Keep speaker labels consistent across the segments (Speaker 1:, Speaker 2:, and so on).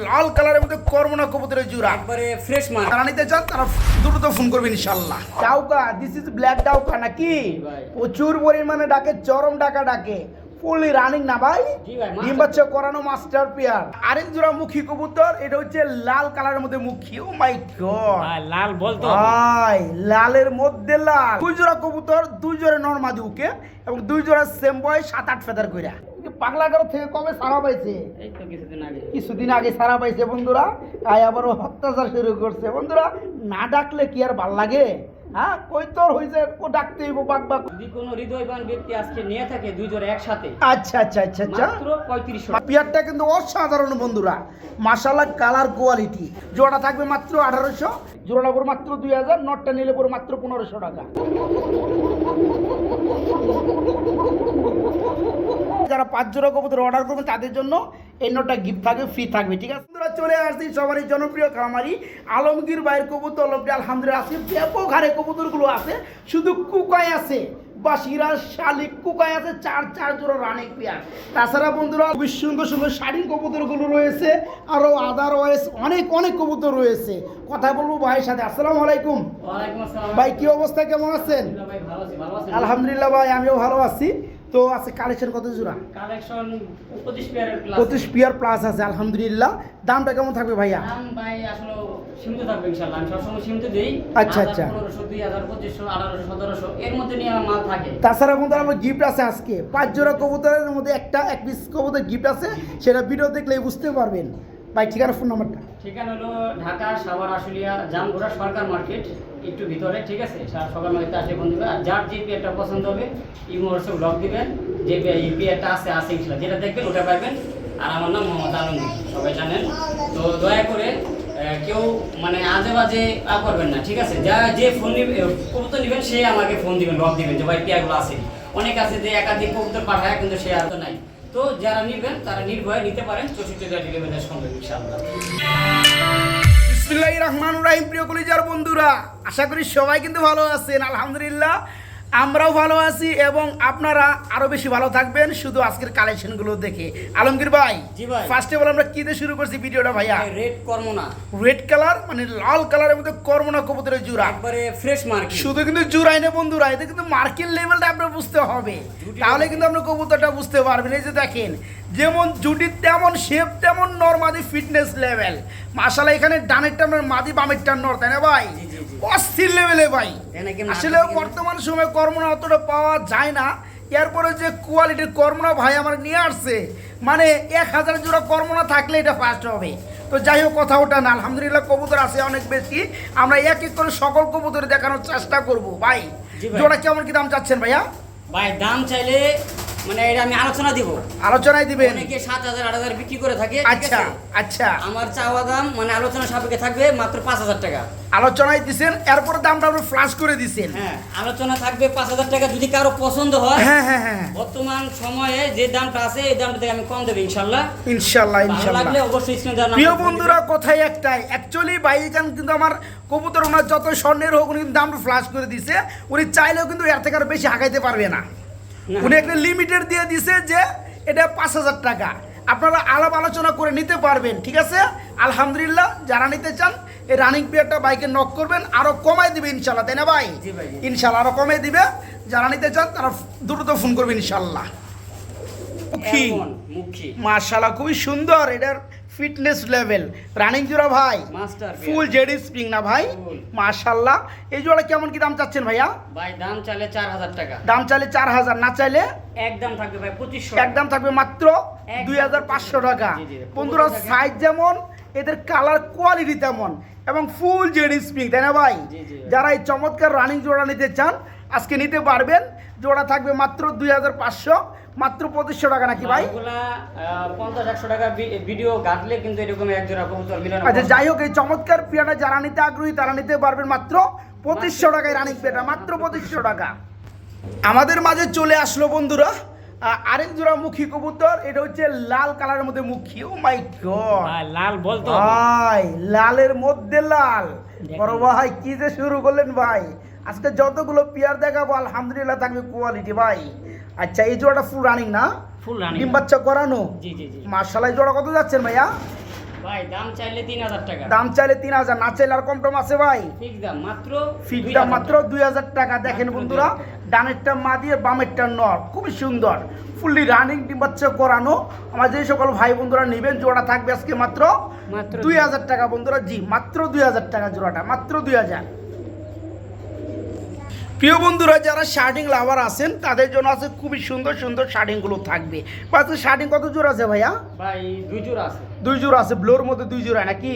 Speaker 1: লাল কালারের মধ্যে করমোনা কবুতরের জোড়া
Speaker 2: একবারে ফ্রেশ মাল।
Speaker 1: যারা নিতে চান তারা দ্রুত ফোন করবেন ইনশাআল্লাহ। ডাউকা, দিস ইজ ব্ল্যাক ডাউকা নাকি?
Speaker 2: ভাই।
Speaker 1: প্রচুর পরিমাণে ডাকে, চরম ডাকা ডাকে, ফুলি রানিং না ভাই?
Speaker 2: জি ভাই,
Speaker 1: ডিম বাচ্চা করানো মাস্টার পেয়ার। আরেক জোড়া মুখী কবুতর, এটা হচ্ছে লাল কালারের মধ্যে মুখী। ও মাই গড
Speaker 2: ভাই লাল বলতো
Speaker 1: ভাই, লালের মধ্যে লাল। দুই জোড়া কবুতর, দুই জোড়া নরমাদি উকে এবং দুই জোড়া সেম বয় 7-8 ফেদার কইরা। পাগলা গারো থেকে কবে সারা পাইছে?
Speaker 2: এই তো
Speaker 1: কিছুদিন আগে সারা পাইছে বন্ধুরা। তাই আবারও অত্যাচার শুরু করছে বন্ধুরা। না ডাকলে কি আর ভাল লাগে? হ্যাঁ, কই তোর হইছে ও ডাকতে হইব বাক বাক।
Speaker 2: যদি কোনো হৃদয়বান ব্যক্তি আজকে নিয়ে থাকে দুই জোড়া একসাথে
Speaker 1: আচ্ছা আচ্ছা আচ্ছা আচ্ছা,
Speaker 2: মাত্র 3500।
Speaker 1: পেয়ারটা কিন্তু অসাধারণ বন্ধুরা, মাশাআল্লাহ কালার কোয়ালিটি। জোড়া থাকবে মাত্র 1800, জোড়াটা পড়বে মাত্র 2000, নটটা নিলে পড়বে মাত্র 1500 টাকা। যারা 5 জোড়া কবুতর অর্ডার করবেন তাদের জন্য এই নোটটা গিফট থাকবে, ফ্রি থাকবে, ঠিক আছে? বন্ধুরা চলে আসছি সবারই জনপ্রিয় খামারি আলমগীর ভাইয়ের কবুতর লবটি আলহামদুলিল্লাহ আছে। ব্যাপক হারে কবুতরগুলো আছে, শুধু কুকাই আছে বা সিরাজ শালিক কুকাই আছে, 4 জোড়া রানিং পেয়ার। তাছাড়া বন্ধুরা খুবই সুন্দর সুন্দর শাড়ি কবুতরগুলো রয়েছে, আরও আদারওয়াইজ অনেক অনেক কবুতর রয়েছে। কথা বলবো ভাইয়ের সাথে। আসসালামু আলাইকুম।
Speaker 2: ওয়ালাইকুম আসসালাম
Speaker 1: ভাই, কি অবস্থা, কেমন আছেন?
Speaker 2: ভাই ভালো আছি, ভালো আছেন?
Speaker 1: আলহামদুলিল্লাহ ভাই, আমিও ভালো আছি। তো আছে কালেকশন কত জোড়া?
Speaker 2: কালেকশন 25 পেয়ারের প্লাস।
Speaker 1: 25 পেয়ার প্লাস আছে আলহামদুলিল্লাহ। দামটা কেমন থাকবে ভাইয়া?
Speaker 2: দাম ভাই আসলে সীমিত থাকবে ইনশাআল্লাহ। আমি সবসময় সীমিত দেই।
Speaker 1: আচ্ছা, আচ্ছা।
Speaker 2: 1500, 2000, 2500, 1800, 1700 এর মধ্যে নিয়ে আমার মাল থাকে।
Speaker 1: তাছাড়া বন্ধুরা আমার গিফট আছে আজকে 5 জোড়া কবুতরের মধ্যে এক পিস কবুতর গিফট আছে, সেটা ভিডিও দেখলেই বুঝতে পারবেন। ভাই ঠিকানা, ফোন নাম্বারটা?
Speaker 2: ঠিকানা হলো ঢাকা সাভার আশুলিয়া জামঘোড়া সরকার মার্কেট একটু ভিতরে, ঠিক আছে? সকাল মার্কেটে আসলে বন্ধুরা, আর যার যে পেয়ারটা পছন্দ হবে ইমো হোয়াটসঅ্যাপ ব্লগ দিবেন, যে এই পেয়ারটা আছে ইনশাআল্লাহ, যেটা দেখবেন ওটা পাবেন। আর আমার নাম মোহাম্মদ আলমগীর, সবাই জানেন। তো দয়া করে কেউ মানে আজে বাজে করবেন না, ঠিক আছে? যে ফোন কবুতর নেবেন সে আমাকে ফোন দিবেন, ব্লগ দিবেন যে ভাই পেয়ারগুলো আছে। অনেক আছে যে একাধিক কবুতর পাঠায় কিন্তু সে আর তো নাই। তো যারা নিবেন তারা নির্ভয়ে নিতে পারেন, 64 ডেলিভারি সম্ভব ইনশাআল্লাহ।
Speaker 1: বিসমিল্লাহির রহমানির রহিম। প্রিয় কলিজার বন্ধুরা, আশা করি সবাই কিন্তু ভালো আছেন। আলহামদুলিল্লাহ আমরাও ভালো আছি এবং আপনারা আরো বেশি ভালো থাকবেন শুধু আজকের কালেকশনগুলো দেখে। আলমগীর ভাই,
Speaker 2: জি ভাই।
Speaker 1: ফার্স্ট অফ অল আমরা কি দিয়ে শুরু করছি ভিডিওটা ভাইয়া?
Speaker 2: রেড করমোনা,
Speaker 1: রেড কালার মানে লাল কালারের মধ্যে করমোনা কবুতরের জোড়া,
Speaker 2: একবারে ফ্রেশ মার্কেট।
Speaker 1: শুধু কিন্তু জোড়াই না বন্ধুরা, এটা কিন্তু মার্কেট লেভেলটা আপনার বুঝতে হবে, তাহলে কিন্তু আপনি কবুতরটা বুঝতে পারবেন। এই যে দেখেন, যেমন জুটি তেমন শেপ তেমন নরমাদি ফিটনেস লেভেল। মাশাআল্লাহ এখানে ডানেরটা আপনার মাদি, বামেরটা নর, তাই না ভাই? অস্থির লেভেলে ভাই। আসলে বর্তমান সময়ে করমোনা অতটা পাওয়া যায় না, এরপরে যে কোয়ালিটির করমোনা ভাই আমার নিয়ে আসছে, মানে 1000 জোড়া করমোনা থাকলে এটা ফার্স্ট হবে। তো যাই হোক, কথা ওটা না, আলহামদুলিল্লাহ কবুতর আছে অনেক বেশি। আমরা এক এক করে সকল কবুতর দেখানোর চেষ্টা করব। ভাই জোড়া কেমন কি দাম চাচ্ছেন ভাইয়া?
Speaker 2: ভাই দাম চাইলে মানে এটা আমি আলোচনা দিব,
Speaker 1: আলোচনায় দিবেন।
Speaker 2: অনেকে 7000 8000 বিক্রি করে থাকে, ঠিক
Speaker 1: আচ্ছা
Speaker 2: আছে?
Speaker 1: আচ্ছা,
Speaker 2: আমার চাওয়া দাম মানে আলোচনা সাপেক্ষে থাকবে মাত্র 5000 টাকা।
Speaker 1: আলোচনায় দিছেন, এরপর দামটা আপনি ফ্লাশ করে দিছেন।
Speaker 2: হ্যাঁ, আলোচনা থাকবে 5000 টাকা। যদি কারো পছন্দ হয়,
Speaker 1: হ্যাঁ হ্যাঁ হ্যাঁ,
Speaker 2: বর্তমান সময়ে যে দামটা আছে এই দামটা থেকে আমি কম দেব ইনশাআল্লাহ।
Speaker 1: ইনশাআল্লাহ
Speaker 2: ভালো
Speaker 1: ইনশাআল্লাহ।
Speaker 2: লাগলে অবশ্যই স্ক্রিনে দেওয়া
Speaker 1: প্রিয়
Speaker 2: নাম্বার
Speaker 1: বন্ধুরা, কথাই একটাই, অ্যাকচুয়ালি ভাইজান কিন্তু আমার কবুতর ওনার যত স্বর্ণের হোক উনি কিন্তু দামটা ফ্লাশ করে দিছে। উনি চাইলেও কিন্তু এর থেকে আরো বেশি হাঁকাইতে পারবে না। উনি একটা লিমিটেড দিয়ে দিছে যে এটা 5000 টাকা, আপনারা আলাপ আলোচনা করে নিতে পারবেন, ঠিক আছে? আলহামদুলিল্লাহ যারা নিতে চান এই রানিং পেয়ারটা বাইকে নক করবেন, আরো কমাই দিবে ইনশাল্লাহ, তাই না ভাই?
Speaker 2: জি ভাই।
Speaker 1: ইনশাল্লাহ আরো কমাই দিবে। যারা নিতে চান তারা দ্রুত ফোন করবেন ইনশাল্লাহ। মুখী,
Speaker 2: মুখী
Speaker 1: মাশাআল্লাহ খুবই সুন্দর, এটার ফিটনেস লেভেল রানিং জোড়া ভাই,
Speaker 2: মাস্টার
Speaker 1: ফুল জেডি স্প্রিং না ভাই? মাশাআল্লাহ। এই জোড়া কেমন কি দাম চাচ্ছেন ভাইয়া?
Speaker 2: ভাই দাম চাইলে 4000 টাকা।
Speaker 1: দাম চাইলে 4000, না চাইলে
Speaker 2: একদম থাকবে ভাই 2500।
Speaker 1: একদম থাকবে মাত্র 2500 টাকা।
Speaker 2: জি, জি।
Speaker 1: বন্ধুরা সাইজ যেমন, এদের কালার কোয়ালিটি তেমন এবং ফুল জেডি স্প্রিং, তাই না ভাই?
Speaker 2: জি, জি।
Speaker 1: যারা এই চমৎকার রানিং জোড়া নিতে চান আজকে নিতে পারবেন। জোড়া থাকবে মাত্র 2500, মাত্র 2500 টাকা নাকি ভাই?
Speaker 2: এগুলা 50-100 টাকা ভিডিও ঘাটলে কিন্তু এরকম এক জোড়া কবুতর মিলানো।
Speaker 1: আচ্ছা যাই হোক, এই চমৎকার পেয়ারটা যারা নিতে আগ্রহী তারা নিতে পারবেন মাত্র 2500 টাকায় রানিং পেয়ারটা, মাত্র 2500 টাকা। আমাদের মাঝে চলে আসলো বন্ধুরা আরেক জোড়া মুখী কবুতর, এটা হচ্ছে লাল কালারের মধ্যে মুখী। ও মাই গড
Speaker 2: ভাই লাল বলতো
Speaker 1: ভাই, লালের মধ্যে লাল। বড় ভাই কি যে শুরু করলেন ভাই, আজকে যতগুলো পেয়ার দেখাবো আলহামদুলিল্লাহ থাকবে কোয়ালিটি ভাই। আচ্ছা এই জোড়াটা ফুল রানিং না?
Speaker 2: ফুল রানিং,
Speaker 1: ডিম বাচ্চা করানো?
Speaker 2: জি জি জি।
Speaker 1: মাশাআল্লাহ। এই জোড়া কত যাচ্ছেন ভাইয়া?
Speaker 2: ভাই দাম চাইলে 3000 টাকা।
Speaker 1: দাম চাইলে 3000, না চাইলে আর কম টম আছে ভাই?
Speaker 2: ফিক্স দাম মাত্র
Speaker 1: ফিক্স দাম মাত্র 2000 টাকা। দেখেন
Speaker 2: মাত্র
Speaker 1: বন্ধুরা,
Speaker 2: 2000 টাকা।
Speaker 1: ডানেরটা মাদি আর বামেরটা নর, খুবই সুন্দর, ফুললি রানিং ডিম বাচ্চা করানো। আমার যে সকল ভাই বন্ধুরা নেবেন, জোড়া থাকবে আজকে মাত্র
Speaker 2: মাত্র
Speaker 1: 2000 টাকা বন্ধুরা। জি মাত্র 2000 টাকা জোড়াটা, মাত্র 2000। প্রিয় বন্ধুরা, যারা শার্টিং লাভার আছেন তাদের জন্য আছে খুবই সুন্দর সুন্দর শার্টিংগুলো থাকবে। আজকে শার্টিং কত জোড়া আছে ভাইয়া?
Speaker 2: ভাই 2 জোড়া আছে।
Speaker 1: 2 জোড়া আছে, ব্লোর মধ্যে 2 জোড়া নাকি?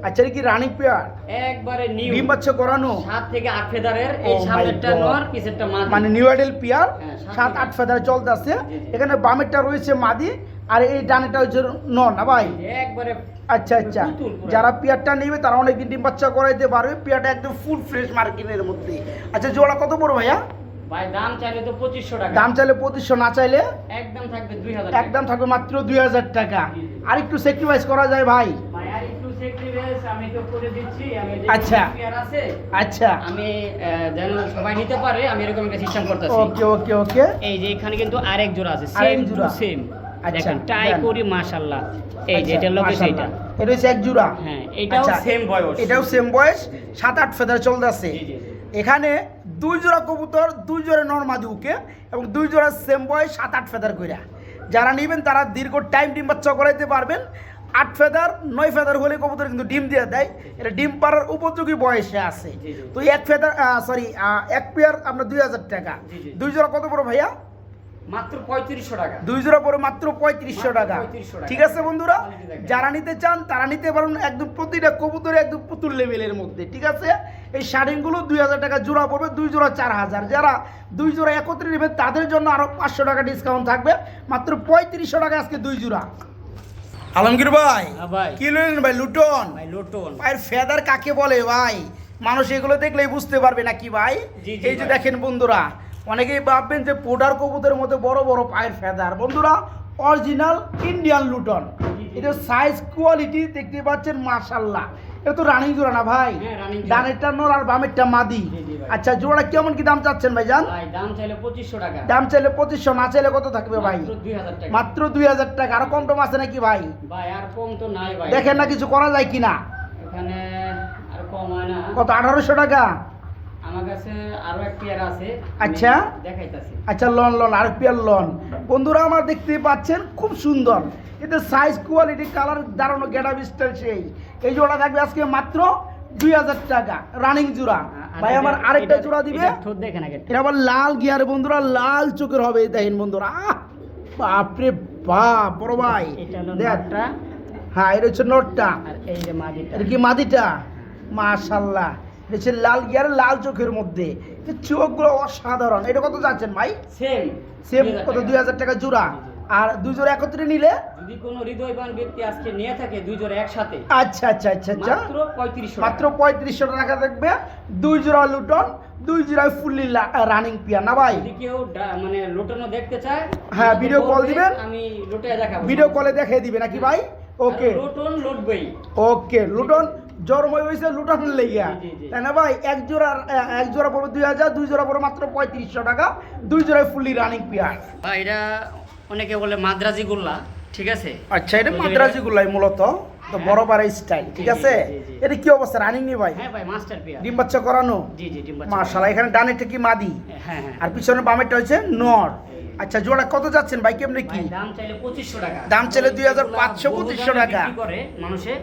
Speaker 1: আচ্ছা, এটা কি রানিং পেয়ার?
Speaker 2: একবারে নিউ
Speaker 1: ডিম বাচ্চা করানো
Speaker 2: 7 থেকে 8 ফেদারের। এই
Speaker 1: Oh my
Speaker 2: সামনেরটা
Speaker 1: God.
Speaker 2: নর, পিছেরটা মাদি।
Speaker 1: মানে নিউ আইডেল পেয়ার,
Speaker 2: হ্যাঁ,
Speaker 1: 7-8 ফেদারে চলতে আছে।
Speaker 2: জি, জি।
Speaker 1: এখানে বামেরটা রয়েছে মাদি আর এই ডানেটা হচ্ছে নর না ভাই?
Speaker 2: একবারে
Speaker 1: আচ্ছা আচ্ছা,
Speaker 2: পুতুল পুরো।
Speaker 1: যারা পেয়ারটা নেবে তারা অনেকদিন ডিম বাচ্চা করাইতে পারবে। পেয়ারটা একদম ফুল ফ্রেশ মার্কেটের মধ্যে। আচ্ছা, জোড়া কত পড়ো ভাইয়া?
Speaker 2: ভাই দাম চাইলে তো 2500 টাকা।
Speaker 1: দাম চাইলে 2500, না চাইলে
Speaker 2: একদম থাকবে 2000 টাকা।
Speaker 1: একদম থাকবে মাত্র 2000 টাকা।
Speaker 2: জি, জি।
Speaker 1: আর একটু স্যাক্রিফাইস করা যায় ভাই?
Speaker 2: ভাই আর একটু সেক্রিফাইস আমি তো করে দিচ্ছি। আমি যে
Speaker 1: আচ্ছা।
Speaker 2: পেয়ার আছে,
Speaker 1: আচ্ছা,
Speaker 2: আমি যেন সবাই নিতে পারে, আমি এরকম একটা সিস্টেম করতেছি।
Speaker 1: ওকে ওকে ওকে।
Speaker 2: এই যে এখানে কিন্তু আরেক জোড়া আছে,
Speaker 1: আরেক
Speaker 2: সেম
Speaker 1: জোড়া।
Speaker 2: To same.
Speaker 1: আচ্ছা,
Speaker 2: দেখেন টাই
Speaker 1: দেন।
Speaker 2: করি মাশাআল্লাহ। এই যে
Speaker 1: আচ্ছা,
Speaker 2: এটা লোকে
Speaker 1: মাশাআল্লাহ।
Speaker 2: সেইটা।
Speaker 1: এটা হচ্ছে এক জোড়া।
Speaker 2: হ্যাঁ, এটাও
Speaker 1: আচ্ছা,
Speaker 2: সেম বয়স।
Speaker 1: এটাও সেম বয়স, 7-8 ফেদার চলতে আছে।
Speaker 2: জি, জি, জি।
Speaker 1: এখানে 2 জোড়া কবুতর, 2 জোড়া নরমাদি উকে এবং 2 জোড়া সেম বয়স, 7-8 ফেদার কইরা। যারা নেবেন তারা দীর্ঘ টাইম ডিম বাচ্চা করাইতে পারবেন। 8 ফেদার 9 ফেদার হলে কবুতর কিন্তু ডিম দিয়ে দেয়। এটা ডিম পাড়ার উপযোগী বয়সে আছে।
Speaker 2: জি, জি।
Speaker 1: তো এক ফেদার এক পেয়ার আপনার 2000 টাকা।
Speaker 2: জি, জি।
Speaker 1: 2 জোড়া কত বড় ভাইয়া?
Speaker 2: মাত্র 3500 টাকা।
Speaker 1: 2 জোড়া পরে মাত্র 3500
Speaker 2: মাত্র
Speaker 1: টাকা।
Speaker 2: 3500 টাকা।
Speaker 1: ঠিক আছে বন্ধুরা,
Speaker 2: কোয়ালিটি দেখেন।
Speaker 1: যারা নিতে চান তারা নিতে পারেন। একদম প্রতিটা কবুতরে একদম পুতুল লেভেলের মধ্যে। ঠিক আছে, এই শাড়িগুলো 2000 টাকা জোড়া পড়বে, 2 জোড়া 4000। যারা 2 জোড়া একত্রে নেবেন তাদের জন্য আরো 500 টাকা ডিসকাউন্ট থাকবে, মাত্র 3500 টাকা আজকে 2 জোড়া। আলমগীর ভাই,
Speaker 2: হ্যাঁ ভাই।
Speaker 1: কি লইলেন ভাই? লুটন
Speaker 2: ভাই লোটন।
Speaker 1: ভাইয়ের ফেদার কাকে বলে ভাই? মানুষ এগুলো দেখলেই বুঝতে পারবে নাকি ভাই?
Speaker 2: জি, জি
Speaker 1: এই যে
Speaker 2: ভাই।
Speaker 1: দেখেন বন্ধুরা, অনেকেই ভাববেন যে পোডার কবুতরের মধ্যে বড় বড় পায়ের ফেদার। বন্ধুরা, অরিজিনাল ইন্ডিয়ান লুটন।
Speaker 2: জি, জি।
Speaker 1: এটা সাইজ কোয়ালিটি দেখতে পাচ্ছেন মাশাআল্লাহ। এটা তো রানিং জোড়া না ভাই?
Speaker 2: হ্যাঁ, running জোড়া।
Speaker 1: ডানেরটা নর আর বামেরটা মাদি।
Speaker 2: জি, জি ভাই।
Speaker 1: আচ্ছা, জোড়া কেমন কি দাম চাচ্ছেন ভাই জান?
Speaker 2: ভাই দাম চাইলে 2500 টাকা।
Speaker 1: দাম চাইলে 2500, না চাইলে কত থাকবে ভাই?
Speaker 2: মাত্র 2000 টাকা।
Speaker 1: মাত্র 2000 টাকা। আর কম টম আছে নাকি ভাই?
Speaker 2: ভাই আর কম তো নাই ভাই।
Speaker 1: দেখেন না কিছু করা যায় কিনা।
Speaker 2: এখানে আর কম হয় না।
Speaker 1: কত, 1800 টাকা?
Speaker 2: আমার কাছে আরো এক পেয়ার আছে।
Speaker 1: আচ্ছা।
Speaker 2: আমি দেখাইতাছি।
Speaker 1: আচ্ছা, লন লন আর পেয়ার লন। বন্ধুরা, আমার দেখতে পাচ্ছেন খুব সুন্দর। এতে সাইজ কোয়ালিটি কালার দাঁড়ানো গেটআপ স্টাইল সেই। এই জোড়া থাকবে আজকে মাত্র 2000 টাকা, রানিং জোড়া।
Speaker 2: আর
Speaker 1: ভাই আমার
Speaker 2: এটা-
Speaker 1: আরেকটা
Speaker 2: এটা-
Speaker 1: জোড়া দিবে।
Speaker 2: এটা ঠোঁট দেখেন আগে।
Speaker 1: এটা আবার লাল গিয়ার বন্ধুরা, লাল চোখের হবে। এই দেখেন বন্ধুরা, বাপরে বাপ, বড় ভাই
Speaker 2: এটা হলো
Speaker 1: দেখ।
Speaker 2: নটটা,
Speaker 1: হ্যাঁ, এটা হচ্ছে নটটা।
Speaker 2: আর এই যে মাদিটা।
Speaker 1: এটা কি মাদিটা? মাশাআল্লাহ, এটা হচ্ছে লাল গিয়ার, লাল চোখের মধ্যে। এই চোখগুলো অসাধারণ। এটা কত যাচ্ছেন ভাই?
Speaker 2: সেম
Speaker 1: সেম কত? 2000 টাকা জোড়া। আর 2 জোড়া একত্রে নিলে?
Speaker 2: যদি কোনো হৃদয়বান ব্যক্তি আজকে নিয়ে থাকে 2 জোড়া একসাথে,
Speaker 1: আচ্ছা আচ্ছা আচ্ছা আচ্ছা,
Speaker 2: মাত্র 3500
Speaker 1: মাত্র 3500 টাকা থাকবে। 2 জোড়া লুটন, 2 জোড়া ফুললি রানিং পিয়া না ভাই?
Speaker 2: যদি কেউ মানে লোটানো দেখতে চায়,
Speaker 1: হ্যাঁ,
Speaker 2: আমাকে
Speaker 1: ভিডিও কল
Speaker 2: বলবে,
Speaker 1: দিবেন।
Speaker 2: আমি লোটায় দেখাবো।
Speaker 1: ভিডিও কলে দেখিয়ে দিবে নাকি ভাই? ওকে
Speaker 2: আর লোটন লোটবেই।
Speaker 1: ওকে, লুটন জন্মই হয়েছে লুটন লেগিয়া,
Speaker 2: জি, জি, জি।
Speaker 1: তাই না ভাই? এক জোড়া পড়বে 2000, 2 জোড়া পড়বে মাত্র 3500 টাকা। 2 জোড়ায় ফুললি রানিং পিয়ার।
Speaker 2: ভাই এটা অনেকে বলে মাদ্রাজি গোল্লা, ঠিক আছে?
Speaker 1: আচ্ছা, এটা মাদ্রাজি গুলাই মূলত তো বড় বড় স্টাইল। ঠিক
Speaker 2: জি,
Speaker 1: আছে,
Speaker 2: জি, জি।
Speaker 1: এটা কি অবস্থা? রানিং নি ভাই?
Speaker 2: হ্যাঁ ভাই, মাস্টার পেয়ার।
Speaker 1: ডিম বাচ্চা করানো?
Speaker 2: জি জি, ডিম বাচ্চা।
Speaker 1: মাশাআল্লাহ। এখানে ডানেরটা কি মাদি
Speaker 2: হ্যাঁ হ্যাঁ।
Speaker 1: আর পিছনে বামেরটা হচ্ছে নর। আচ্ছা, জোড়া কত যাচ্ছেন ভাই? কেমনে কি
Speaker 2: ভাই দাম চাইলে 2500 টাকা।
Speaker 1: দাম চাইলে
Speaker 2: যেগুলা
Speaker 1: 2500,
Speaker 2: বহু
Speaker 1: 2500
Speaker 2: দামে
Speaker 1: টাকা।
Speaker 2: বিক্রি করে মানুষে।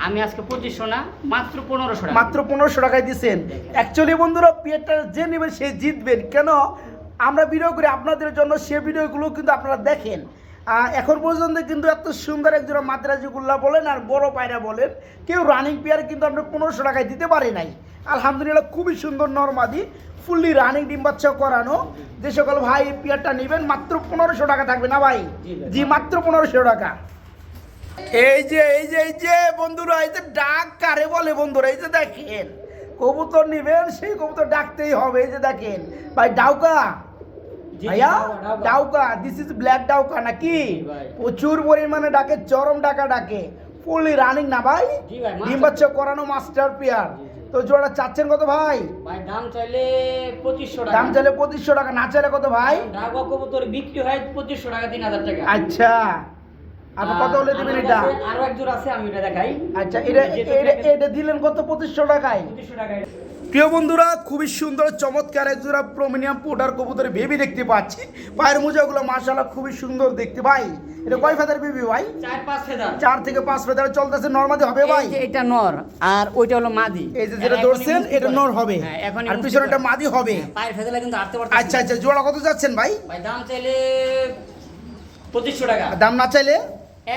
Speaker 2: আমি আজকে 2500 না, মাত্র 1500 টাকা।
Speaker 1: মাত্র 1500 টাকায় দিচ্ছেন। অ্যাকচুয়ালি বন্ধুরা, পেয়ারটা যে নেবেন সে জিতবেন। কেন? আমরা ভিডিও করি আপনাদের জন্য, সে ভিডিওগুলো কিন্তু আপনারা দেখেন। এখন পর্যন্ত কিন্তু এত সুন্দর একজোড়া মাদ্রাজি গুল্লা বলেন আর বড় পায়রা বলেন, কেউ রানিং পেয়ার কিন্তু আমরা 1500 টাকায় দিতে পারি নাই। আলহামদুলিল্লাহ, খুবই সুন্দর নরমাদি, ফুললি রানিং ডিম বাচ্চা করানো। যে সকল ভাই এই পেয়ারটা নেবেন মাত্র 1500 টাকা থাকবে না ভাই?
Speaker 2: জি ভাই।
Speaker 1: জি, মাত্র 1500 টাকা। এই যে বন্ধুরা, এই যে ডাক কারে বলে বন্ধুরা? এই যে দেখেন, কবুতর নিবেন সেই কবুতর ডাকতেই হবে। এই যে দেখেন ভাই, ডাউকা
Speaker 2: জি,
Speaker 1: ভাইয়া,
Speaker 2: ডাউকা।
Speaker 1: ডাউকা, দিস ইজ ব্ল্যাক ডাউকা নাকি?
Speaker 2: ভাই।
Speaker 1: প্রচুর পরিমাণে ডাকে, চরম ডাকা ডাকে, ফুললি রানিং না ভাই?
Speaker 2: জি ভাই,
Speaker 1: ডিম
Speaker 2: মাস্টার
Speaker 1: বাচ্চা করানো মাস্টার পেয়ার।
Speaker 2: জি, জি।
Speaker 1: তো জোড়া চাচ্ছেন কত ভাই?
Speaker 2: ভাই দাম চাইলে 2500 টাকা।
Speaker 1: দাম চাইলে 2500 টাকা, না চাইলে কত ভাই?
Speaker 2: ঢাকা কবুতর বিক্রি হয় 2500 টাকা, 3000 টাকা।
Speaker 1: আচ্ছা, আপনি কত হলে দিবেন এটা?
Speaker 2: আরো এক জোড়া আছে, আমি এটা দেখাই।
Speaker 1: আচ্ছা, এটা দিলেন কত? 2500 টাকায়।
Speaker 2: 2500 টাকায়।
Speaker 1: প্রিয় বন্ধুরা, খুবই সুন্দর চমৎকার এক জোড়া প্রমিনিয়াম পোটার কবুতরের বেবি দেখতে পাচ্ছি। পায়ের মোজাগুলো মাশাআল্লাহ খুবই সুন্দর দেখতে ভাই। এটা কয় ফেদার বেবি ভাই?
Speaker 2: 4-5 ফেদার।
Speaker 1: 4 থেকে 5 ফেদার চলতেছে, নরমাদি হবে ভাই।
Speaker 2: এটা নর আর ওইটা হলো মাদি।
Speaker 1: এই যে যেটা ধরছেন এটা নর হবে,
Speaker 2: হ্যাঁ, এখনই
Speaker 1: আর পিছনে একটা মাদি হবে।
Speaker 2: পায়ের ফেদালে কিন্তু আটতে পারতেছে।
Speaker 1: আচ্ছা আচ্ছা, জোড়া কত যাচ্ছেন ভাই?
Speaker 2: ভাই দাম চাইলে 2500 টাকা।
Speaker 1: দাম না চাইলে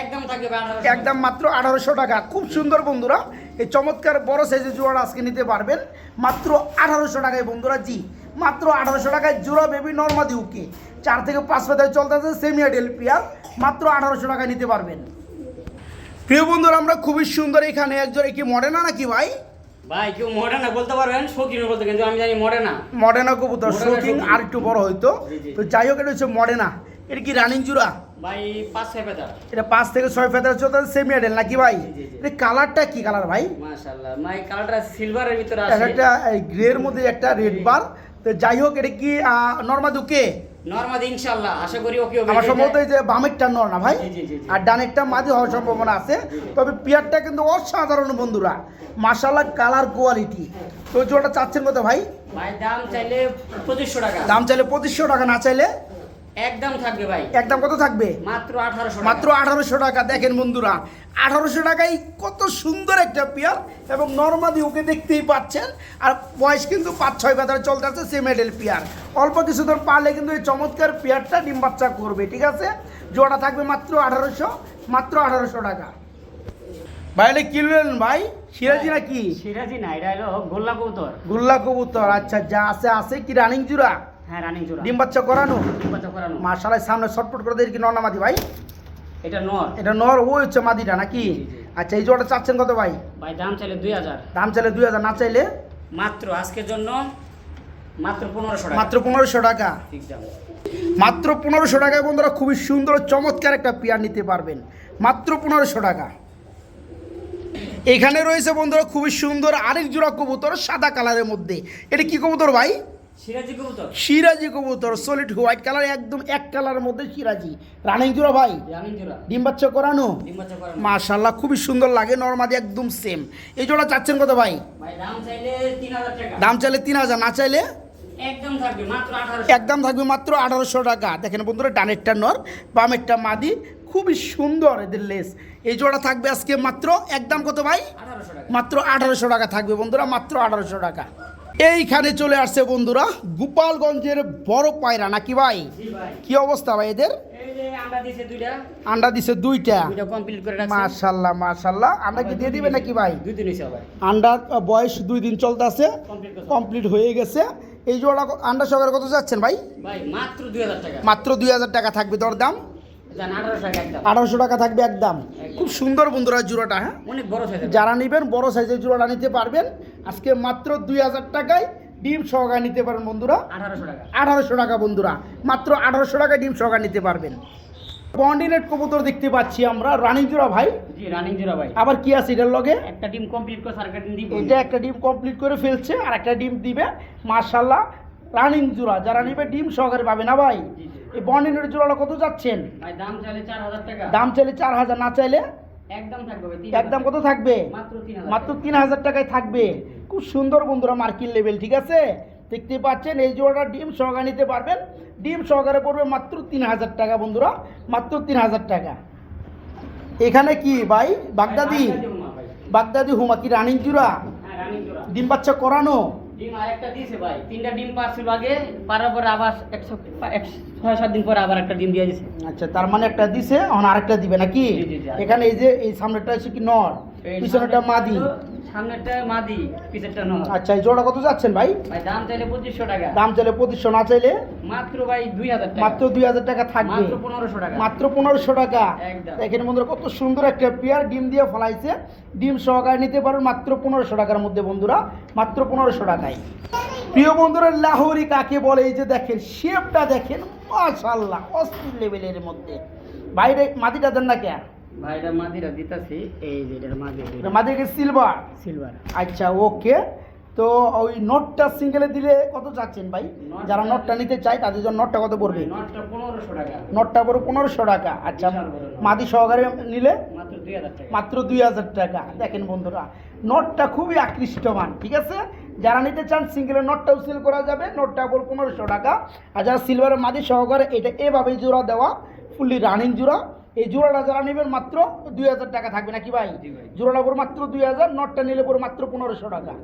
Speaker 2: একদম থাকবে 1800।
Speaker 1: একদম মাত্র 1800 টাকা। খুব সুন্দর বন্ধুরা, এই চমৎকার বড় সাইজের জোড়া আজকে নিতে পারবেন মাত্র 1800 টাকায় বন্ধুরা। জি, মাত্র 1800 টাকায় জোড়া বেবি নরমাদি ওকে। 4 থেকে 5 ফেদার চলতেছে, সেমি অ্যাডাল্ট পেয়ার, মাত্র 1800 টাকায় নিতে পারবেন। প্রিয় বন্ধুরা, আমরা খুবই সুন্দর এখানে এক জোড়া, কি মডেনা নাকি ভাই?
Speaker 2: ভাই কেউ মডার্না বলতে পারবেন, শৌখিন বলতে, কিন্তু আমি জানি মডার্না।
Speaker 1: মডেনা কবুতর, শৌখিন আর একটু বড় হইতো।
Speaker 2: জি, জি।
Speaker 1: তো যাই হোক, এটা হচ্ছে মডেনা। এটা কি রানিং জোড়া?
Speaker 2: ভাই 5-6 ফেদার।
Speaker 1: এটা 5 থেকে 6 ফেদার চলতেছে, সেমি অ্যাডাল্ট নাকি ভাই?
Speaker 2: জি, জি, জি।
Speaker 1: এটা কালারটা কি কালার ভাই?
Speaker 2: মাশাআল্লাহ, মাই কালারটা সিলভারের ভিতরে আছে।
Speaker 1: একটা গ্রের মধ্যে একটা রেড বার। তো যাই হোক, এটা কি নরমাদি ওকে?
Speaker 2: নরমাদি ইনশাআল্লাহ, আশা করি ওকে হবে।
Speaker 1: আমার সম্ভবত এই যে বামেরটা নর না ভাই,
Speaker 2: জি, জি, জি, জি।
Speaker 1: আর ডানেরটা মাদি হওয়ার সম্ভাবনা আছে। তবে পেয়ারটা কিন্তু অসাধারণ বন্ধুরা, মাশাআল্লাহ কালার কোয়ালিটি। তো জোড়াটা চাচ্ছেন কত ভাই?
Speaker 2: ভাই দাম চাইলে 2500 টাকা।
Speaker 1: দাম চাইলে 2500 টাকা, না চাইলে
Speaker 2: একদম থাকবে ভাই।
Speaker 1: একদম কত থাকবে?
Speaker 2: মাত্র 1800 টাকা।
Speaker 1: মাত্র 1800 টাকা। দেখেন বন্ধুরা, 1800 টাকায় কত সুন্দর একটা পেয়ার, এবং নরমাদি ওকে দেখতেই পাচ্ছেন। আর বয়স কিন্তু 5-6 ফেদার চলতে আছে, সেম মেডেল পেয়ার। অল্প কিছু দূর পারলে কিন্তু এই চমৎকার পেয়ারটা ডিম বাচ্চা করবে, ঠিক আছে? জোড়া থাকবে মাত্র 1800, মাত্র 1800 টাকা। ভাই এটা কি নিলেন ভাই? সিরাজি নাকি?
Speaker 2: সিরাজি না, এটা হলো গোল্লা কবুতর।
Speaker 1: গুল্লা কবুতর। আচ্ছা, যা আছে আছে। কি রানিং জোড়া?
Speaker 2: হ্যাঁ, রানিং জোড়া।
Speaker 1: ডিম বাচ্চা করানো?
Speaker 2: ডিম বাচ্চা করানো।
Speaker 1: মাশাআল্লাহ, সামনে শর্টপট করে দেয় কি নর না মাদি ভাই?
Speaker 2: এটা নর।
Speaker 1: এটা নর, ওই হচ্ছে মাদিটা নাকি?
Speaker 2: জি, জি।
Speaker 1: আচ্ছা, এই জোড়াটা চাচ্ছেন কত ভাই?
Speaker 2: ভাই দাম চাইলে 2000।
Speaker 1: দাম চাইলে 2000, না চাইলে
Speaker 2: মাত্র আজকের জন্য মাত্র 1500 টাকা।
Speaker 1: মাত্র 1500 টাকা।
Speaker 2: ঠিক দাম।
Speaker 1: মাত্র 1500 টাকায় বন্ধুরা খুবই সুন্দর চমৎকার একটা পেয়ার নিতে পারবেন, মাত্র 1500 টাকা। এখানে রয়েছে বন্ধুরা খুবই সুন্দর আরেক জোড়া কবুতর সাদা কালারের মধ্যে। এটা কি কবুতর ভাই?
Speaker 2: সিরাজি কবুতর।
Speaker 1: সিরাজি কবুতর, সলিড হোয়াইট কালার, একদম এক কালারের মধ্যে সিরাজি। রানিং জোড়া ভাই?
Speaker 2: রানিং জোড়া।
Speaker 1: ডিম বাচ্চা করানো?
Speaker 2: ডিম বাচ্চা করানো।
Speaker 1: মাশাআল্লাহ, খুবই সুন্দর লাগে, নরমাদি একদম সেম। এই জোড়া চাচ্ছেন কত ভাই?
Speaker 2: ভাই দাম চাইলে 3000 টাকা।
Speaker 1: দাম চাইলে 3000, না চাইলে
Speaker 2: একদম থাকবে মাত্র 1800।
Speaker 1: একদম থাকবে মাত্র 1800 টাকা। দেখেন বন্ধুরা, ডানেরটা নর, বামেরটা মাদি, খুবই সুন্দর এদের লেস। এই জোড়া থাকবে আজকে মাত্র একদম কত ভাই?
Speaker 2: 1800 টাকা।
Speaker 1: মাত্র 1800 টাকা থাকবে বন্ধুরা, মাত্র 1800 টাকা। এইখানে চলে আসছে বন্ধুরা গোপালগঞ্জের বড় পায়রা নাকি ভাই?
Speaker 2: জি ভাই।
Speaker 1: কি অবস্থা ভাই এদের?
Speaker 2: এই যে আন্ডা দিছে দুইটা।
Speaker 1: আন্ডা দিছে দুইটা।
Speaker 2: দুইটা কমপ্লিট করে রাখছি।
Speaker 1: মাশাআল্লাহ মাশাআল্লাহ। আন্ডা কি দিয়ে দিবে নাকি ভাই?
Speaker 2: দুই দিন হইছে ভাই।
Speaker 1: আন্ডা বয়স 2 দিন চলতে আছে,
Speaker 2: কমপ্লিট করতে।
Speaker 1: কমপ্লিট হয়ে গেছে। এই জোড়া আন্ডা সহকারে কত যাচ্ছেন ভাই?
Speaker 2: ভাই মাত্র 2000 টাকা।
Speaker 1: মাত্র 2000 টাকা থাকবে দরদাম।
Speaker 2: জান 1800 টাকা একদম।
Speaker 1: 1800 টাকা থাকবে একদম। খুব সুন্দর বন্ধুরা জোড়াটা, হ্যাঁ?
Speaker 2: অনেক বড় সাইজ।
Speaker 1: যারা নেবেন বড় সাইজের জোড়াটা নিতে পারবেন আজকে মাত্র 2000 টাকায় ডিম সহকারে নিতে পারেন বন্ধুরা।
Speaker 2: 1800 টাকা।
Speaker 1: 1800 টাকা বন্ধুরা, মাত্র 1800 টাকায় ডিম সহকারে নিতে পারবেন। বন্ডিনেট কবুতর দেখতে পাচ্ছি আমরা, রানিং জোড়া ভাই?
Speaker 2: জি রানিং জোড়া ভাই।
Speaker 1: আবার কি আছে এটার লগে?
Speaker 2: একটা ডিম কমপ্লিট করে আর একটা ডিম দিব।
Speaker 1: এটা একটা ডিম কমপ্লিট করে ফেলছে, আর একটা ডিম দিবে। মাশাআল্লাহ, রানিং জোড়া, যারা নিবে ডিম সহকারে পাবে না ভাই?
Speaker 2: জি, জি।
Speaker 1: এই বন্ডিনেট জোড়াটা কত যাচ্ছেন?
Speaker 2: ভাই দাম চাইলে 4000 টাকা।
Speaker 1: দাম চাইলে 4000, না চাইলে
Speaker 2: একদম থাকবে ভাই 3000
Speaker 1: একদম কত থাকবে?
Speaker 2: মাত্র 3000।
Speaker 1: মাত্র 3000 টাকায় থাকবে। খুব সুন্দর বন্ধুরা মার্কিন লেভেল, ঠিক আছে? দেখতে পাচ্ছেন এই জোড়াটা ডিম সহকারে নিতে পারবেন। ডিম সহকারে পড়বে মাত্র 3000 টাকা বন্ধুরা, মাত্র 3000 টাকা। এখানে কি ভাই? বাগদাদি? বাগদাদি হুমা, কি রানিং জোড়া?
Speaker 2: হ্যাঁ রানিং জোড়া।
Speaker 1: ডিম বাচ্চা করানো?
Speaker 2: ডিম আরেকটা দিয়েছে ভাই। 3টা ডিম পারছিল আগে, পারার পরে আবার 6-7 দিন পরে আবার একটা ডিম দিয়ে দিয়েছে।
Speaker 1: আচ্ছা, তার মানে একটা দিছে, এখন আরেকটা দিবে নাকি?
Speaker 2: জি, জি, জি।
Speaker 1: এখানে এই যে এই সামনেটা হচ্ছে কি নর, পিছনেটা মাদি।
Speaker 2: সামনেরটা মাদি, পিছনেরটা নর।
Speaker 1: আচ্ছা, এই জোড়া কত যাচ্ছেন ভাই?
Speaker 2: ভাই দাম চাইলে 2500 টাকা।
Speaker 1: দাম চাইলে 2500, না চাইলে
Speaker 2: মাত্র ভাই 2000 টাকা।
Speaker 1: মাত্র 2000 টাকা থাকবে।
Speaker 2: মাত্র 1500 টাকা।
Speaker 1: মাত্র 1500 টাকা।
Speaker 2: একদম।
Speaker 1: এখানে বন্ধুরা কত সুন্দর একটা পেয়ার ডিম দিয়ে ফলাইছে, ডিম সহকারে নিতে পারবেন মাত্র 1500 টাকার মধ্যে বন্ধুরা, মাত্র 1500 টাকায়। প্রিয় বন্ধুরা, লাহোরি কাকে বলে? এই যে দেখেন শেপটা দেখেন, মাশাআল্লাহ অস্থির লেভেলের মধ্যে। বাইরে মাদিটা দেন না কে
Speaker 2: ভাই? এটা মাদিরা দিতাছি, এই যে এটার মাদি।
Speaker 1: মাদিকে সিলভার।
Speaker 2: সিলভার।
Speaker 1: আচ্ছা, ওকে। তো ওই নটটা সিঙ্গেলে দিলে কত চাচ্ছেন ভাই? যারা নটটা নিতে চায় তাদের জন্য নটটা কত পড়বে?
Speaker 2: নটটা 1500 টাকা।
Speaker 1: নটটা পড়বে 1500 টাকা। আচ্ছা,
Speaker 2: বিশাল বড় নট।
Speaker 1: মাদি সহকারে নিলে
Speaker 2: মাত্র 2000 টাকা।
Speaker 1: মাত্র 2000 টাকা। দেখেন বন্ধুরা, নটটা খুবই আকৃষ্টমান, ঠিক আছে? যারা নিতে চান সিঙ্গেলের নটটাও সেল করা যাবে, নটটা পড়বে 1500 টাকা। আর যারা সিলভারের মাদি সহকারে, এটা এভাবেই জোড়া দেওয়া, ফুললি রানিং জোড়া। এই জোড়াটা যারা নেবেন মাত্র 2000 টাকা থাকবে নাকি ভাই?
Speaker 2: জি ভাই।
Speaker 1: জোড়াটা পড়বে মাত্র 2000, নটটা নিলে পড়বে মাত্র 1500 টাকা।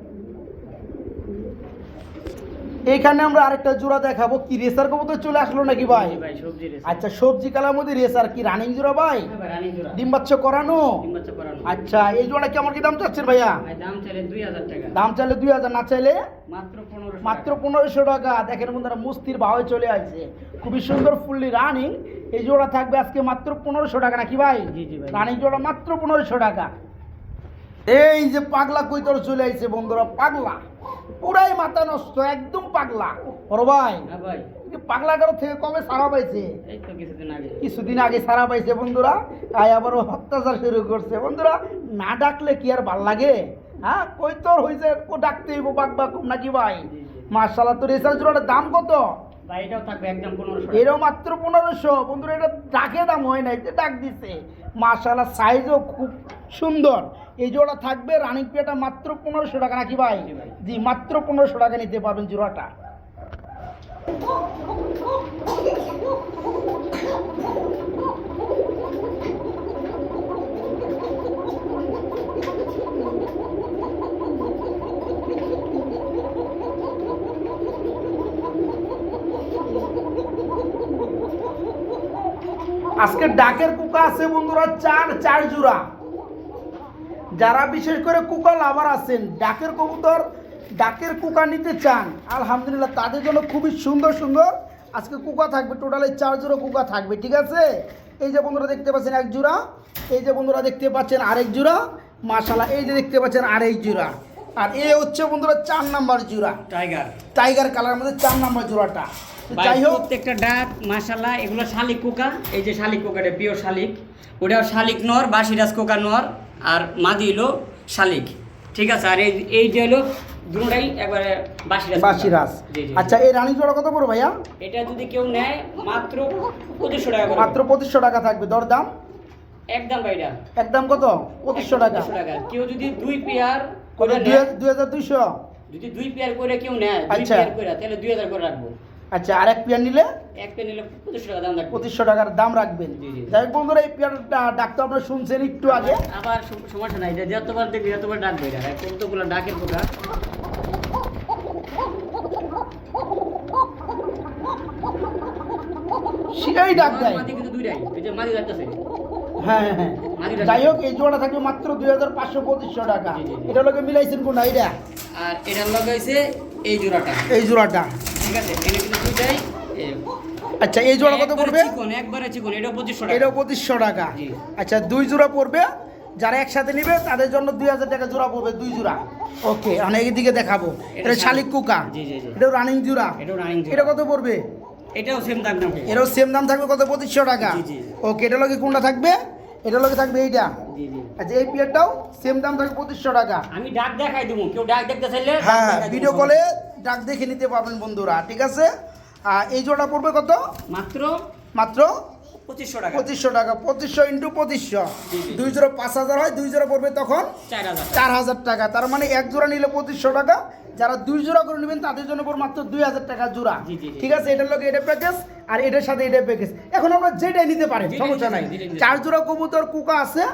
Speaker 1: এইখানে আমরা আরেকটা জোড়া দেখাবো। কি রেসার কবুতর চলে আসলো নাকি ভাই?
Speaker 2: জি ভাই, সবজি রেস।
Speaker 1: আচ্ছা, সবজি কালার মধ্যে রেসার, কি রানিং জোড়া ভাই?
Speaker 2: হ্যাঁ ভাই, রানী জোড়া।
Speaker 1: ডিম বাচ্চা করানো?
Speaker 2: ডিম বাচ্চা করানো।
Speaker 1: আচ্ছা, এই জোড়া কি আমার কি দাম চাচ্ছেন ভাইয়া?
Speaker 2: ভাই দাম চাইলে 2000 টাকা।
Speaker 1: দাম চাইলে 2000, না চাইলে
Speaker 2: মাত্র 1500
Speaker 1: মাত্র 1500 টাকা। দেখেন বন্ধুরা, মুস্তির ভাবে চলে আসছে, খুবই সুন্দর ফুললি রানিং। এই জোড়া থাকবে আজকে মাত্র 1500 টাকা নাকি ভাই?
Speaker 2: জি জি ভাই।
Speaker 1: রানিং জোড়া মাত্র 1500 টাকা। এই যে পাগলা কইতর চলে আসছে বন্ধুরা, পাগলা পুরাই মাথা নষ্ট, একদম পাগলা। বড় ভাই,
Speaker 2: হ্যাঁ ভাই,
Speaker 1: এই পাগলাটার থেকে কবে সারা পাইছে?
Speaker 2: এই তো কিছুদিন আগে।
Speaker 1: কিছুদিন আগে সারা পাইছে বন্ধুরা, তাই আবার ও অত্যাচার শুরু করছে বন্ধুরা। না ডাকলে কি আর ভাল লাগে? হ্যাঁ, কইতর হয়েছে, ও ডাকতে হইব বাক বাক নাকি ভাই?
Speaker 2: জি, জি।
Speaker 1: মাশাআল্লাহ। তো রেসার জোড়াটার দাম কত?
Speaker 2: ভাই এটাও থাকবে একদম 1500 টাকা।
Speaker 1: এরও মাত্র 1500 বন্ধুরা। এটা ডাকে দাম হয় নাই, যে ডাক দিছে। মাশাআল্লাহ, সাইজও খুব সুন্দর। এই জোড়া থাকবে রানিং পেটা মাত্র 1500 টাকা নাকি ভাই?
Speaker 2: জি ভাই।
Speaker 1: জি, মাত্র 1500 টাকা নিতে পারবেন জোড়াটা। আজকে ডাকের কুকা আছে বন্ধুরা চার জোড়া। যারা বিশেষ করে কুকা লাভার আছেন, ডাকের কবুতর, ডাকের কুকা নিতে চান, আলহামদুলিল্লাহ তাদের জন্য খুবই সুন্দর সুন্দর আজকে কুকা থাকবে। টোটালি 4 জোড়া কুকা থাকবে, ঠিক আছে? এই যে বন্ধুরা দেখতে পাচ্ছেন এক জোড়া, এই যে বন্ধুরা দেখতে পাচ্ছেন আরেক জোড়া, মাশাআল্লাহ। এই যে দেখতে পাচ্ছেন আরেক জোড়া, আর এই হচ্ছে বন্ধুরা 4 নাম্বার জোড়া,
Speaker 2: টাইগার।
Speaker 1: টাইগার কালার মধ্যে 4 নাম্বার জোড়াটা। তো
Speaker 2: ভাই
Speaker 1: যাই হোক,
Speaker 2: প্রত্যেকটা ডাক মাশাআল্লাহ, এগুলো শালিক কোকা। এই যে শালিক কোকাটা পিওর শালিক, ওটাও শালিক নর, বাসিরাজ কোকা নর, আর মাদি হলো শালিক, ঠিক আছে? আর এইটা হলো দুটোটাই একবারে বাসিরাজ কোকা।
Speaker 1: বাসিরাজ।
Speaker 2: জি জি।
Speaker 1: আচ্ছা, এই রানী জোড়া কত পড়বে ভাইয়া?
Speaker 2: এটা যদি কেউ নেয় মাত্র 2500 টাকা করে।
Speaker 1: মাত্র 2500 টাকা থাকবে। দরদাম
Speaker 2: একদম ভাইটা
Speaker 1: একদম কত? 2500 টাকা।
Speaker 2: 2500 টাকা। কেউ যদি 2 পেয়ার করে
Speaker 1: কত?
Speaker 2: নেয়,
Speaker 1: 2200।
Speaker 2: যদি 2 পেয়ার করে কেউ নেয়, 2
Speaker 1: আচ্ছা।
Speaker 2: পেয়ার করে, তাহলে 2000 করে রাখবো।
Speaker 1: আচ্ছা, আর এক পেয়ার নিলে
Speaker 2: এক পেয়ার নিলে 2500 টাকা দাম রাখবো।
Speaker 1: 2500 টাকার দাম রাখবেন।
Speaker 2: জি, জি।
Speaker 1: যাই হোক বন্ধুরা, এই পেয়ারটা ডাক্তার আপনারা শুনছেন একটু আগে।
Speaker 2: আবার সমস্যা নাই, এটা যতবার দেখবি যতবার ডাকবে। এটা কতগুলো ডাকের পোকা।
Speaker 1: সেটাই ডাক দেয়।
Speaker 2: মাদি কিন্তু দুইটাই, এই যে মাদি ডাকতেছে।
Speaker 1: হ্যাঁ হ্যাঁ হ্যাঁ।
Speaker 2: মাদি ডাক-
Speaker 1: যাই হোক, এই জোড়া থাকবে মাত্র 2500-2500 টাকা।
Speaker 2: জি, জি, জি।
Speaker 1: এটা লোকে মিলাইছেন কোনটা? এটা
Speaker 2: আর এটার লগে হইছে এই জোড়াটা,
Speaker 1: এই জোড়াটা।
Speaker 2: ঠিক আছে? এটা কিন্তু দুইটাই
Speaker 1: আচ্ছা, এই জোড়া কত পড়বে?
Speaker 2: একবারে চিকন, এটাও 2500 টাকা।
Speaker 1: এটাও 2500 টাকা।
Speaker 2: জি।
Speaker 1: আচ্ছা, 2 জোড়া পড়বে। যারা একসাথে নিবে তাদের জন্য 2000 টাকা জোড়া পড়বে, 2 জোড়া। ওকে, আমি এইদিকে দেখাবো। এটা শালিক কুকা।
Speaker 2: জি, জি, জি।
Speaker 1: এটাও রানিং জোড়া।
Speaker 2: এটাও রানিং জোড়া।
Speaker 1: এটা কত পড়বে?
Speaker 2: এটাও সেম দাম দাম।
Speaker 1: এটাও সেম দাম থাকবে, কত? 2500 টাকা।
Speaker 2: জি, জি।
Speaker 1: ওকে, এটা লগে কোনটা থাকবে? এটা লগে থাকবে এইটা।
Speaker 2: জি জি।
Speaker 1: আচ্ছা, এই পিয়ারটাও সেম দাম থাকবে 2500 টাকা।
Speaker 2: আমি ডাক দেখাই দেবো, কেউ ডাক দেখতে চাইলে ডাক
Speaker 1: হ্যাঁ,
Speaker 2: দেখাই দেবো।
Speaker 1: ভিডিও কলে ডাক দেখে নিতে পারবেন বন্ধুরা, ঠিক আছে? আর এই জোড়া পড়বে কত?
Speaker 2: মাত্র
Speaker 1: মাত্র
Speaker 2: 2500 টাকা।
Speaker 1: 2500 টাকা। 2500 ইন্টু 2500,
Speaker 2: জি, জি।
Speaker 1: 2 জোড়া 5000 হয়, 2 জোড়া পড়বে তখন
Speaker 2: 4000 টাকা।
Speaker 1: 4000 টাকা। তার মানে এক জোড়া নিলে 2500 টাকা। যারা 2 জোড়া করে নেবেন তাদের জন্য পড়বে মাত্র 2000 টাকা জোড়া,
Speaker 2: জি, জি, জি।
Speaker 1: ঠিক আছে? এটার লোক এটা প্যাকেজ, আর এটার সাথে এটা প্যাকেজ। এখন আমরা যেটাই নিতে পারেন,
Speaker 2: যেটাই
Speaker 1: সমস্যা
Speaker 2: নিতে
Speaker 1: নাই।
Speaker 2: চান, যেটাই নিতে
Speaker 1: 4 জোড়া কবুতর কুকা আছে।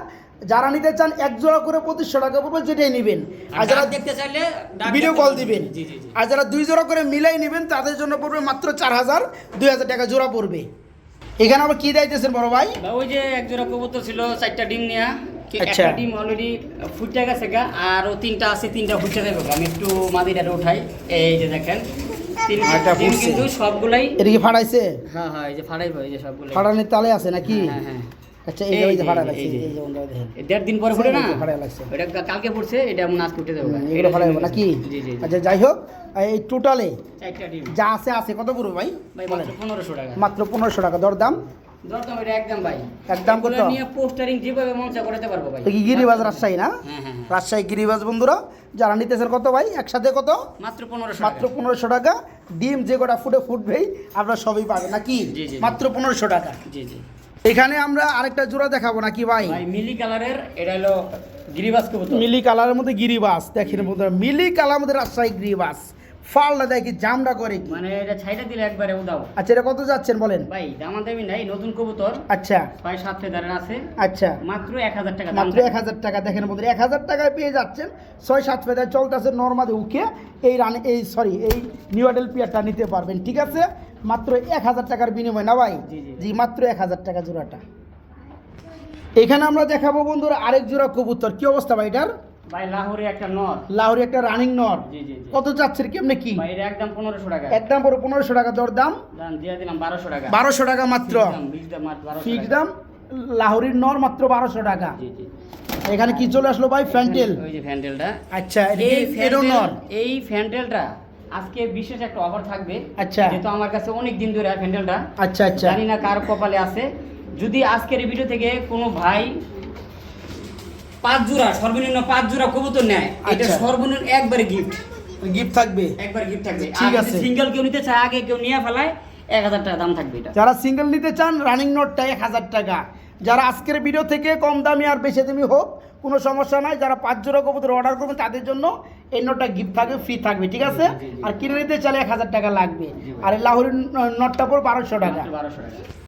Speaker 1: যারা নিতে চান এক জোড়া করে 2500 টাকা পড়বে, যেটাই নেবেন।
Speaker 2: আর
Speaker 1: আর যারা
Speaker 2: ডাক দেখতে চাইলে ডাক
Speaker 1: ভিডিও
Speaker 2: দেখতে
Speaker 1: কল
Speaker 2: পারবেন।
Speaker 1: দিবেন।
Speaker 2: জি জি জি।
Speaker 1: আর যারা 2 জোড়া করে মিলাই নেবেন তাদের জন্য পড়বে মাত্র 4000, 2000 টাকা জোড়া পড়বে। এখানে আবার কি দিতেছেন বড় ভাই?
Speaker 2: বা ওই যে এক জোড়া কবুতর ছিল 4টা ডিম নিয়া,
Speaker 1: আচ্ছা।
Speaker 2: একটা ডিম অলরেডি ফুটে গেছে গা, আর ও 3টা আছে, 3টা ফুটে যাবে গা। আমি একটু মাদিটা উঠাই। এই যে দেখেন,
Speaker 1: আরেকটা
Speaker 2: ডিম
Speaker 1: ফুটছে।
Speaker 2: কিন্তু সবগুলাই,
Speaker 1: এটা কি ফাড়াইছে?
Speaker 2: হ্যাঁ হ্যাঁ, এই যে ফাড়াই ভাই, এই যে সবগুলাই
Speaker 1: ফাড়ানির তালে আছে নাকি?
Speaker 2: হ্যাঁ হ্যাঁ।
Speaker 1: আচ্ছা, এই যে ওই যে ফাড়া লাগছে,
Speaker 2: এই যে।
Speaker 1: এই যে বন্ধুরা দেখেন।
Speaker 2: 1.5 দিন পরে ফুটে না,
Speaker 1: এই যে ফাড়া লাগছে।
Speaker 2: ওটা কালকে ফুটছে, এটা মনে আজকে উঠে যাবে গা।
Speaker 1: এটা ফাড়াইবো নাকি?
Speaker 2: জি জি জি।
Speaker 1: আচ্ছা, যাই হোক, এই টোটালে
Speaker 2: 4টা ডিম
Speaker 1: যা আছে কত পড়বে ভাই?
Speaker 2: ভাই মাত্র 1500 টাকা।
Speaker 1: মাত্র 1500 টাকা। দরদাম
Speaker 2: দরদাম এটা একদম ভাই,
Speaker 1: একদম কত?
Speaker 2: এগুলো নিয়ে পোস্টারিং যেভাবে মন চায় করতে পারবো ভাই।
Speaker 1: এটা কি গিরিবাজ রাজশাহী না?
Speaker 2: হ্যাঁ, হ্যাঁ, হ্যাঁ।
Speaker 1: রাজশাহী গিরিবাজ বন্ধুরা যারা নিতেছেন কত ভাই একসাথে কত?
Speaker 2: মাত্র 1500
Speaker 1: মাত্র 1500 টাকা। ডিম যে কটা ফুটবেই আপনারা সবই পাবেন নাকি?
Speaker 2: জি, জি।
Speaker 1: মাত্র 1500 টাকা।
Speaker 2: জি জি
Speaker 1: এখানে আমরা আরেকটা জোড়া দেখাবো নাকি ভাই?
Speaker 2: ভাই, মিলি কালারের এটা হলো গিরিবাজ কবুতর।
Speaker 1: মিলি কালারের মধ্যে গিরিবাস দেখেন বন্ধুরা, মিলি কালার মধ্যে রাজশাহী গিরিবাস, ফালটা দেখি জামটা করে কি।
Speaker 2: মানে এটা ছাইটা দিলে একবারে উদাও
Speaker 1: আচ্ছা এটা কত যাচ্ছেন বলেন?
Speaker 2: ভাই। দামাদামি নাই, নতুন কবুতর,
Speaker 1: আচ্ছা
Speaker 2: 6-7 ফেদারের আছে,
Speaker 1: আচ্ছা
Speaker 2: মাত্র 1000 টাকা দাম।
Speaker 1: মাত্র 1000 টাকা। দেখেন বন্ধুরা 1000 টাকায় পেয়ে যাচ্ছেন 6-7 ফেদার চলতেছে নর্মালি উকে এই রানে এই নিউ আডেল পিয়ারটা নিতে পারবেন, ঠিক আছে? মাত্র 1000 টাকার বিনিময় না ভাই?
Speaker 2: জি, জি।
Speaker 1: জি মাত্র 1000 টাকা জোড়াটা। এখানে আমরা দেখাবো বন্ধুরা আরেক জোড়া কবুতর, কি অবস্থা ভাই এটার?
Speaker 2: ভাই লাহোরে একটা নর।
Speaker 1: লাহোরি একটা রানিং নর।
Speaker 2: জি জি জি।
Speaker 1: কত চাচ্ছেন কেমনে কি?
Speaker 2: ভাই এটা একদম 1500 টাকা।
Speaker 1: একদম পুরো 1500 টাকা দর দাম।
Speaker 2: দাম দিয়ে দিলাম 1200 টাকা।
Speaker 1: 1200 টাকা মাত্র।
Speaker 2: ফিক্সড দাম মাত্র 1200
Speaker 1: ফিক্স
Speaker 2: টাকা।
Speaker 1: দাম লাহোরির নর মাত্র 1200 টাকা।
Speaker 2: জি জি।
Speaker 1: এখানে কি চলে আসলো ভাই? ফ্যান্টেল।
Speaker 2: ওই যে ফ্যান্টেলটা।
Speaker 1: আচ্ছা
Speaker 2: এই
Speaker 1: এরও নর।
Speaker 2: এই ফ্যান্টেলটা আজকে বিশেষ একটা অফার থাকবে।
Speaker 1: আচ্ছা।
Speaker 2: যেহেতু আমার কাছে অনেক দিন ধরে ফ্যান্টেলটা,
Speaker 1: আচ্ছা আচ্ছা
Speaker 2: জানি না কার কপালে আছে। যদি আজকের এই ভিডিও থেকে কোনো ভাই 5 জোড়া, সর্বনিম্ন 5 জোড়া কবুতর নেয়, এটা
Speaker 1: আচ্ছা।
Speaker 2: সর্বনিম্ন একবারে গিফট,
Speaker 1: গিফট থাকবে।
Speaker 2: একবার গিফট থাকবে।
Speaker 1: ঠিক
Speaker 2: আর
Speaker 1: আছে।
Speaker 2: যদি সিঙ্গেল কেউ নিতে চায়, আগে কেউ নিয়ে ফেলায়, 1000 টাকা দাম থাকবে এটা।
Speaker 1: যারা সিঙ্গেল নিতে চান রানিং নোটটা 1000 টাকা। যারা আজকের ভিডিও থেকে কম দামি আর বেশি দামি হোক কোনো সমস্যা নাই, যারা 5 জোড়া কবুতর অর্ডার করবেন তাদের জন্য এই নোটটা গিফট থাকবে, ফ্রি থাকবে, ঠিক আছে?
Speaker 2: জি, জি, জি।
Speaker 1: আর কিনে নিতে চাইলে 1000 টাকা লাগবে।
Speaker 2: জি, ভাই।
Speaker 1: আর এই লাহোরি নোটটা পড়বে 1200 টাকা।
Speaker 2: মাত্র 1200 টাকা।